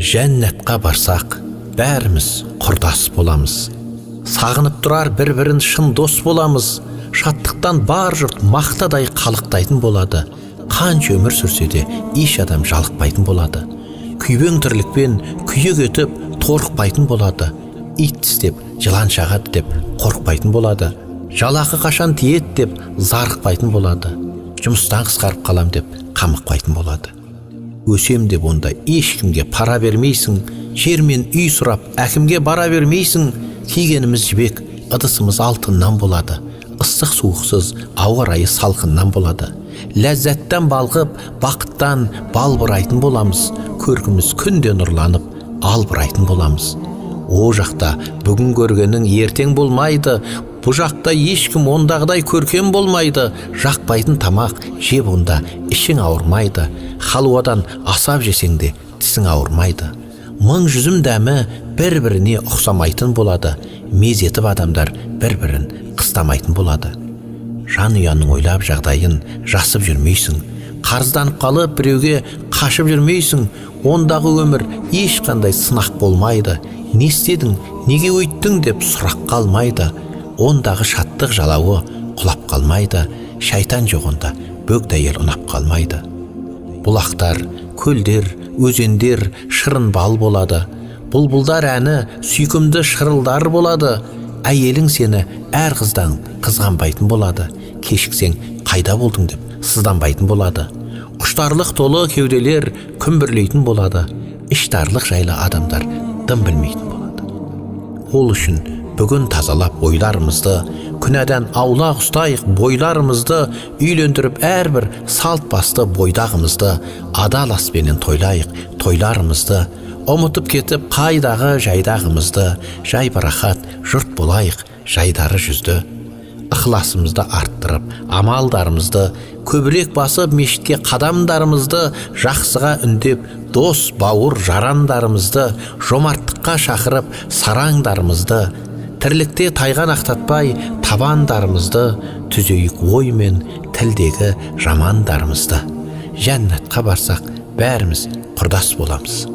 Жәннатқа барсақ, бәріміз құрдас боламыз. Сағынып тұрар бір-бірін шын дос боламыз. Шаттықтан бар жұрт мақтадай қалықтайтын болады. Қанша өмір сүрсе де еш адам жалықпайтын болады. Күйбең тірлікпен күйік етіп торықпайтын болады. Ит тістеп жылан шағады деп қорықпайтын болады. Жалақы қашан тиет деп зарықпайтын болады. Жұмыстан қысқарып қалам деп қамықпайтын болады. Өсем деп онда ешкімге пара бермейсің. Жер мен үй сұрап әкімге бара бермейсің. Кигеніміз жібек, ыдысымыз алтыннан болады. Ыстық суықсыз ауа райы салқыннан болады. Ләззаттан балғып, бақыттан балбырайтын боламыз. Көркіміз күнде нұрланып, албырайтын боламыз. О жақта бүгін көргенің ертең болмайды. Бұ жақта ешкім ондағыдай көркем болмайды. Жақпайтын тамақ жеп онда ішің ауырмайды. Халуадан асап жесең де тісің ауырмайды. Мың жүзім дәмі бір-біріне ұқсамайтын болады. Мезетіп адамдар бір-бірін қыстамайтын болады. Жан ұяның ойлап жағдайын жасып жүрмейсің. Қарызданып қалып біреуге қашып жүрмейсің. Ондағы өмір ешқандай сынақ болмайды. Не істедің, неге өйттің деп сұрақ қалмайды. Ондағы шаттық жалауы құлап қалмайды. Шайтан жоқ онда, бөгдәйел ұнап қалмайды. Бұлақтар, көлдер, өзендер шырын бал болады. Бұлбұлдар әні сүйкімді шырылдар болады. Әйелің сені әр қыздан қызғанбайтын болады. Кешіксең қайда болдың деп сызданбайтын болады. Құштарлық толы кеуделер күмбірлейтін болады. Іштарлық жайлы адамдар дым білмейтін болады. Ол үшін бүгін тазалап ойларымызды, күнәдан аулақ ұстайық бойларымызды, үйлендіріп әрбір салт басты бойдағымызды, адал аспенен тойлайық тойларымызды, ұмытып кетіп қайдағы жайдағымызды, жайбарақат жұрт болайық жайдары жүзді. Ықыласымызды арттырып, амалдарымызды, көбірек басып мешітке қадамдарымызды, жақсыға үндеп, дос, бауыр, жарандарымызды, жомарттыққа шақырып, сараңдарымызды, тірлікте тайған ақтатпай, табандарымызды, түзейік ой мен тілдегі жамандарымызды. Жәннатқа барсақ, бәріміз құрдас боламыз.